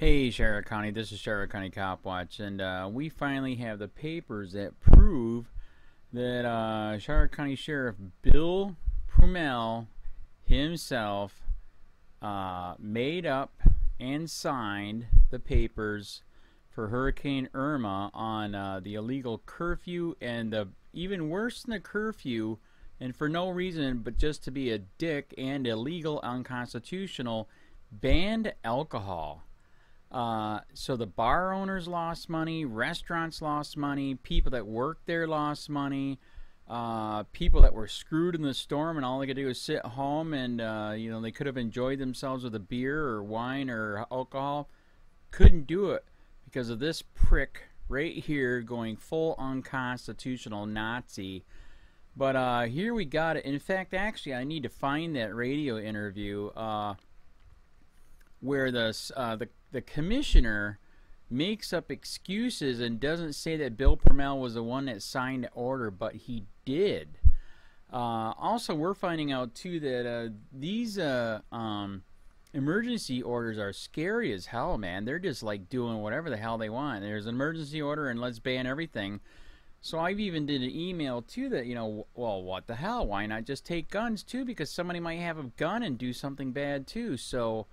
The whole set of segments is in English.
Hey, Charlotte County, this is Charlotte County COPWATCH, and we finally have the papers that prove that Charlotte County Sheriff Bill Prummell himself made up and signed the papers for Hurricane Irma on the illegal curfew, and the even worse than the curfew, and for no reason but just to be a dick and illegal, unconstitutional, banned alcohol. So the bar owners lost money, restaurants lost money, people that worked there lost money, people that were screwed in the storm and all they could do was sit home and, you know, they could have enjoyed themselves with a beer or wine or alcohol. Couldn't do it because of this prick right here going full unconstitutional Nazi. But here we got it. In fact, actually, I need to find that radio interview where the commissioner makes up excuses and doesn't say that Bill Prummell was the one that signed the order, but he did. Also, we're finding out too that these emergency orders are scary as hell, man. They're just like doing whatever the hell they want. There's an emergency order and let's ban everything. So I've even did an email too that, you know, well, what the hell? Why not just take guns too? Because somebody might have a gun and do something bad too. So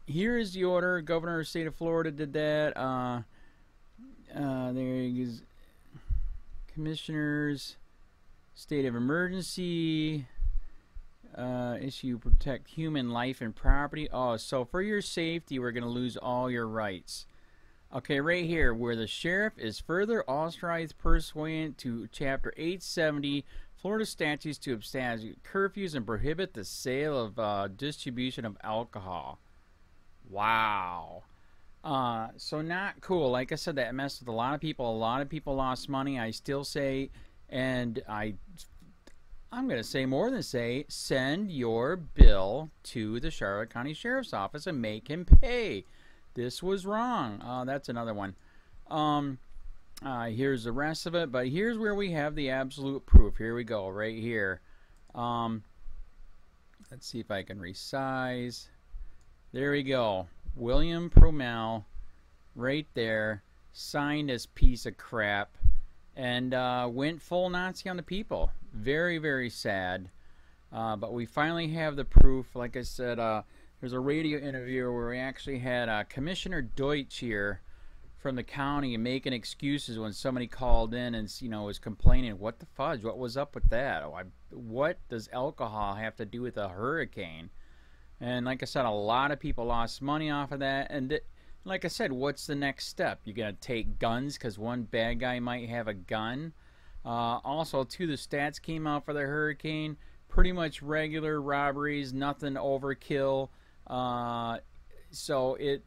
here is the order. Governor of the state of Florida did that. There is commissioners, state of emergency, issue protect human life and property. Oh, so for your safety, we're going to lose all your rights. Okay, right here, where the sheriff is further authorized pursuant to Chapter 870 Florida statutes to establish curfews and prohibit the sale of distribution of alcohol. Wow. So not cool. Like I said, that messed with a lot of people. A lot of people lost money. I still say, and I'm going to say more than say, send your bill to the Charlotte County Sheriff's Office and make him pay. This was wrong. That's another one. Here's the rest of it, but here's where we have the absolute proof. Here we go, right here. Let's see if I can resize. There we go. William Prummell, right there, signed this piece of crap and went full Nazi on the people. Very, very sad. But we finally have the proof. Like I said, there's a radio interview where we actually had Commissioner Deutsch here from the county and making excuses when somebody called in and, you know, was complaining. What the fudge? What was up with that? What does alcohol have to do with a hurricane? And like I said, a lot of people lost money off of that. And like I said, what's the next step? You're going to take guns because one bad guy might have a gun. Also, too, the stats came out for the hurricane. Pretty much regular robberies, nothing overkill. So it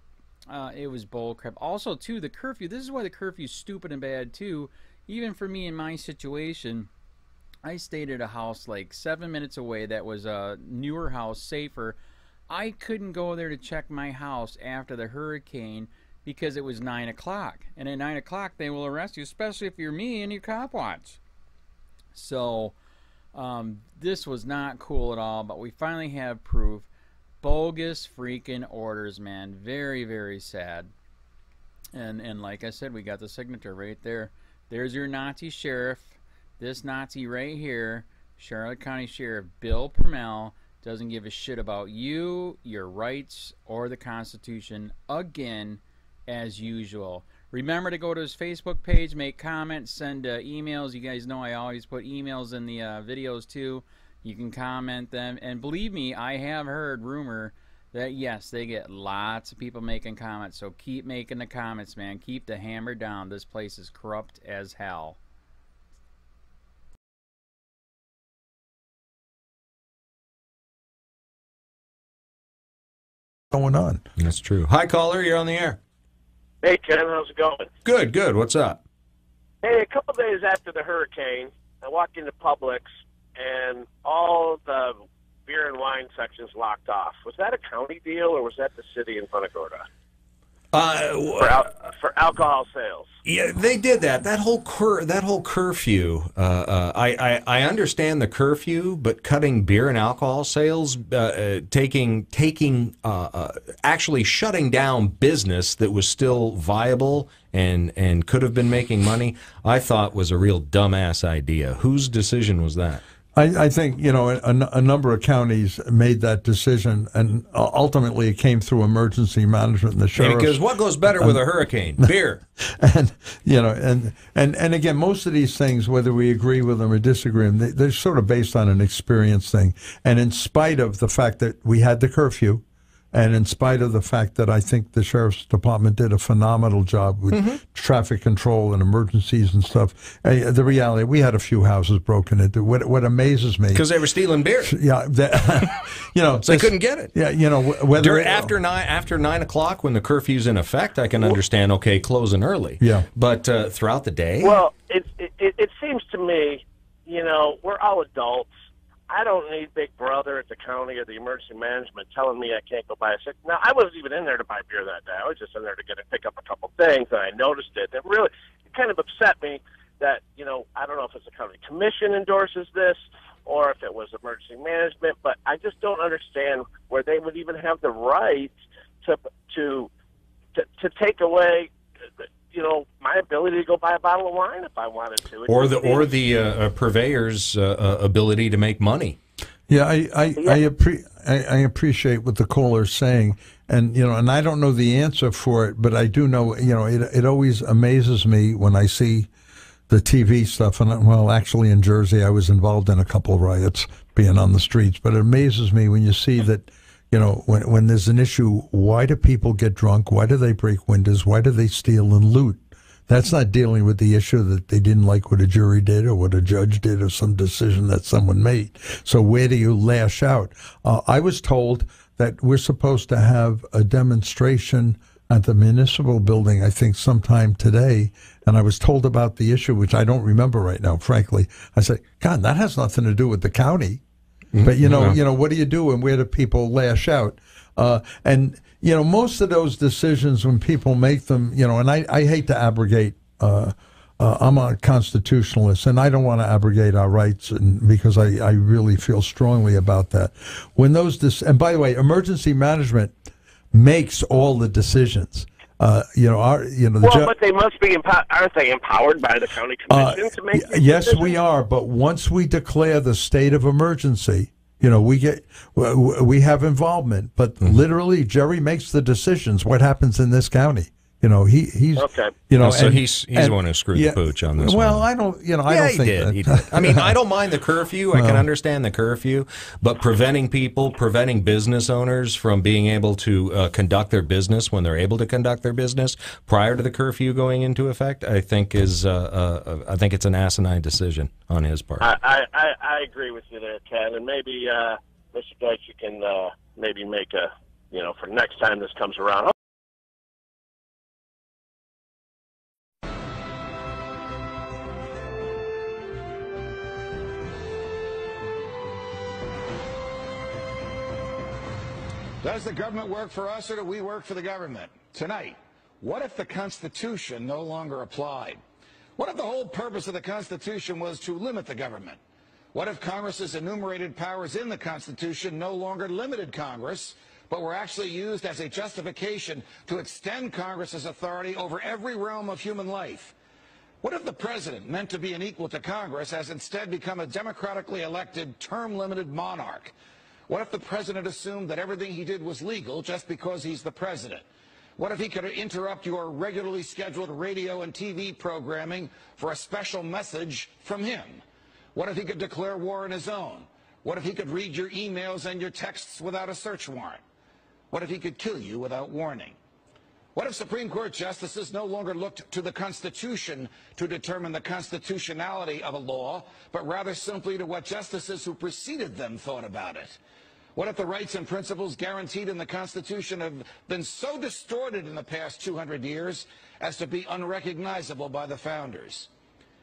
was bullcrap. Also, too, the curfew. This is why the curfew's stupid and bad, too. Even for me in my situation, I stayed at a house like 7 minutes away that was a newer house, safer. I couldn't go there to check my house after the hurricane because it was 9 o'clock. And at 9 o'clock, they will arrest you, especially if you're me and you cop watch. So, this was not cool at all, but we finally have proof. Bogus freaking orders, man. Very, very sad. And like I said, we got the signature right there. There's your Nazi sheriff. This Nazi right here, Charlotte County Sheriff Bill Prummell, doesn't give a shit about you, your rights, or the Constitution, again, as usual. Remember to go to his Facebook page, make comments, send emails. You guys know I always put emails in the videos too. You can comment them. And believe me, I have heard rumor that, yes, they get lots of people making comments. So keep making the comments, man. Keep the hammer down. This place is corrupt as hell. Going on. That's true. Hi, caller. You're on the air. Hey, Ken. How's it going? Good, good. What's up? Hey, a couple days after the hurricane, I walked into Publix, and all the beer and wine sections locked off. Was that a county deal, or was that the city in front of GORDA? for alcohol sales. Yeah, they did that. That whole curfew. I understand the curfew, but cutting beer and alcohol sales, actually shutting down business that was still viable and could have been making money, I thought was a real dumbass idea. Whose decision was that? I think, you know, a number of counties made that decision, and ultimately it came through emergency management and the sheriff. Because what goes better with a hurricane? Beer. And, you know, and again, most of these things, whether we agree with them or disagree with them, they're sort of based on an experience thing. And in spite of the fact that we had the curfew, and in spite of the fact that I think the sheriff's department did a phenomenal job with traffic control and emergencies and stuff, the reality, we had a few houses broken into. What amazes me, because they were stealing beer. Yeah, you know, so they couldn't get it. Yeah, you know, whether after 9 o'clock when the curfew's in effect, I can understand. Okay, closing early. Yeah, but throughout the day. Well, it seems to me, you know, we're all adults. I don't need Big Brother at the county or the emergency management telling me I can't go buy a cigarette. Now, I wasn't even in there to buy beer that day. I was just in there to pick up a couple things, and I noticed it. And it kind of upset me that, you know, I don't know if it's the county commission endorses this or if it was emergency management, but I just don't understand where they would even have the right to take away, you know, my ability to go buy a bottle of wine if I wanted to. Or the purveyor's ability to make money. Yeah, I appreciate what the caller's saying, and you know, and I don't know the answer for it, but I do know, you know, it always amazes me when I see the TV stuff. And well, actually, in Jersey, I was involved in a couple of riots, being on the streets. But it amazes me when you see that, you know, when there's an issue, why do people get drunk? Why do they break windows? Why do they steal and loot? That's not dealing with the issue that they didn't like what a jury did or what a judge did or some decision that someone made. So where do you lash out? I was told that we're supposed to have a demonstration at the municipal building, I think sometime today, and I was told about the issue, which I don't remember right now, frankly. I said, God, that has nothing to do with the county. But, you know, what do you do and where do people lash out? And, you know, most of those decisions when people make them, you know, and I hate to abrogate, I'm a constitutionalist and I don't want to abrogate our rights because I really feel strongly about that. When those, and by the way, emergency management makes all the decisions. You know, but they must be aren't they empowered by the county commission to make? Yes, decisions? We are. But once we declare the state of emergency, you know, we have involvement. But literally, Jerry makes the decisions. What happens in this county? You know, he's okay. You know, so he's the one who screwed the pooch on this. Well, one. I don't. You know, I don't think that. He did. I mean, I don't mind the curfew. I can understand the curfew, but preventing business owners from being able to conduct their business when they're able to conduct their business prior to the curfew going into effect, I think is I think it's an asinine decision on his part. I agree with you there, Ken, and maybe Mr. Deutsch, you can maybe make a, you know, for next time this comes around. Does the government work for us or do we work for the government? Tonight, what if the Constitution no longer applied? What if the whole purpose of the Constitution was to limit the government? What if Congress's enumerated powers in the Constitution no longer limited Congress, but were actually used as a justification to extend Congress's authority over every realm of human life? What if the president, meant to be an equal to Congress, has instead become a democratically elected, term-limited monarch? What if the president assumed that everything he did was legal just because he's the president? What if he could interrupt your regularly scheduled radio and TV programming for a special message from him? What if he could declare war on his own? What if he could read your emails and your texts without a search warrant? What if he could kill you without warning? What if Supreme Court justices no longer looked to the Constitution to determine the constitutionality of a law, but rather simply to what justices who preceded them thought about it? What if the rights and principles guaranteed in the Constitution have been so distorted in the past 200 years as to be unrecognizable by the founders?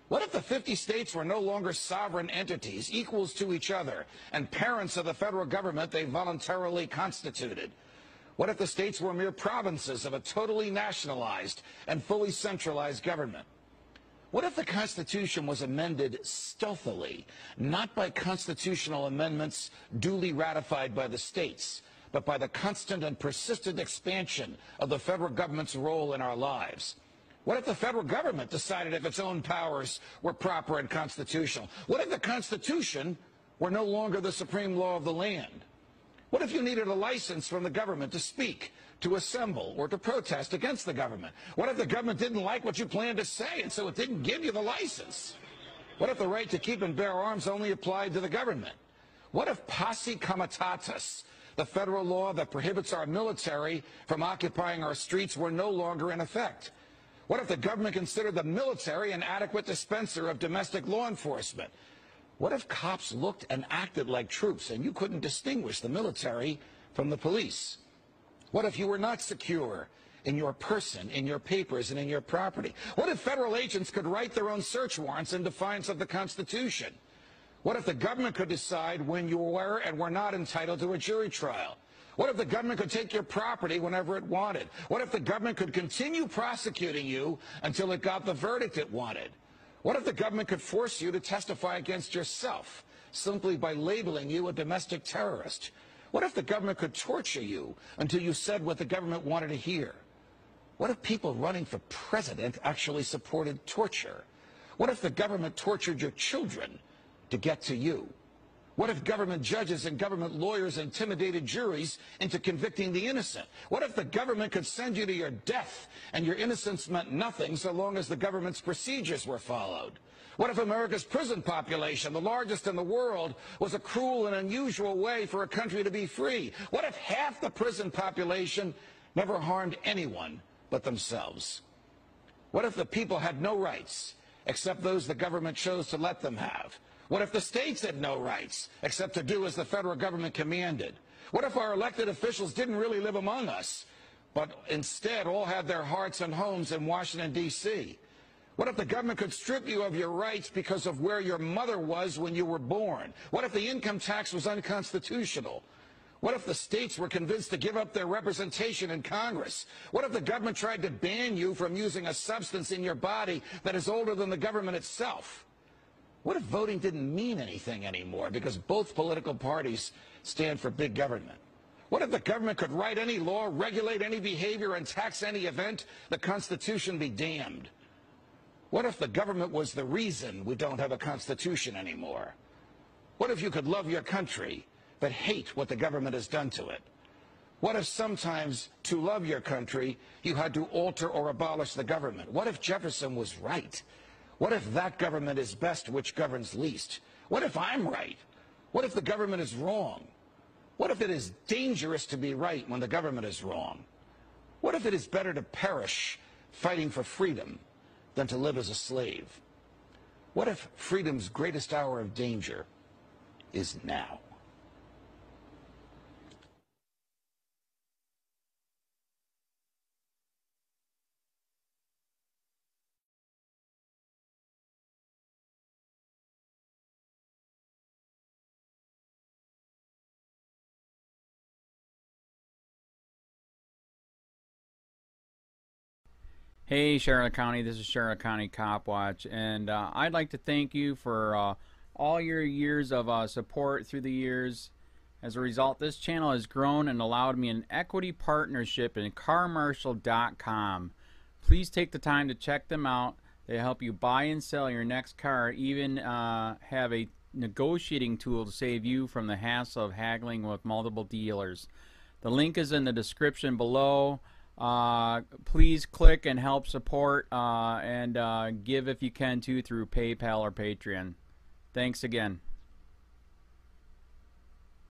What if the 50 states were no longer sovereign entities, equals to each other, and parents of the federal government they voluntarily constituted? What if the states were mere provinces of a totally nationalized and fully centralized government? What if the Constitution was amended stealthily, not by constitutional amendments duly ratified by the states, but by the constant and persistent expansion of the federal government's role in our lives? What if the federal government decided if its own powers were proper and constitutional? What if the Constitution were no longer the supreme law of the land? What if you needed a license from the government to speak, to assemble, or to protest against the government? What if the government didn't like what you planned to say, and so it didn't give you the license? What if the right to keep and bear arms only applied to the government? What if posse comitatus, the federal law that prohibits our military from occupying our streets, were no longer in effect? What if the government considered the military an adequate dispenser of domestic law enforcement? What if cops looked and acted like troops and you couldn't distinguish the military from the police? What if you were not secure in your person, in your papers, and in your property? What if federal agents could write their own search warrants in defiance of the Constitution? What if the government could decide when you were and were not entitled to a jury trial? What if the government could take your property whenever it wanted? What if the government could continue prosecuting you until it got the verdict it wanted? What if the government could force you to testify against yourself simply by labeling you a domestic terrorist? What if the government could torture you until you said what the government wanted to hear? What if people running for president actually supported torture? What if the government tortured your children to get to you? What if government judges and government lawyers intimidated juries into convicting the innocent? What if the government could send you to your death and your innocence meant nothing so long as the government's procedures were followed? What if America's prison population, the largest in the world, was a cruel and unusual way for a country to be free? What if half the prison population never harmed anyone but themselves? What if the people had no rights except those the government chose to let them have? What if the states had no rights except to do as the federal government commanded? What if our elected officials didn't really live among us, but instead all had their hearts and homes in Washington, D.C.? What if the government could strip you of your rights because of where your mother was when you were born? What if the income tax was unconstitutional? What if the states were convinced to give up their representation in Congress? What if the government tried to ban you from using a substance in your body that is older than the government itself? What if voting didn't mean anything anymore because both political parties stand for big government? What if the government could write any law, regulate any behavior, and tax any event? The Constitution be damned. What if the government was the reason we don't have a Constitution anymore? What if you could love your country but hate what the government has done to it? What if sometimes to love your country you had to alter or abolish the government? What if Jefferson was right? What if that government is best which governs least? What if I'm right? What if the government is wrong? What if it is dangerous to be right when the government is wrong? What if it is better to perish fighting for freedom than to live as a slave? What if freedom's greatest hour of danger is now? Hey Charlotte County, this is Charlotte County COPWATCH, and I'd like to thank you for all your years of support through the years. As a result, this channel has grown and allowed me an equity partnership in carmarshal.com. Please take the time to check them out. They help you buy and sell your next car, even have a negotiating tool to save you from the hassle of haggling with multiple dealers. The link is in the description below. Please click and help support and give if you can too through PayPal or Patreon. Thanks again.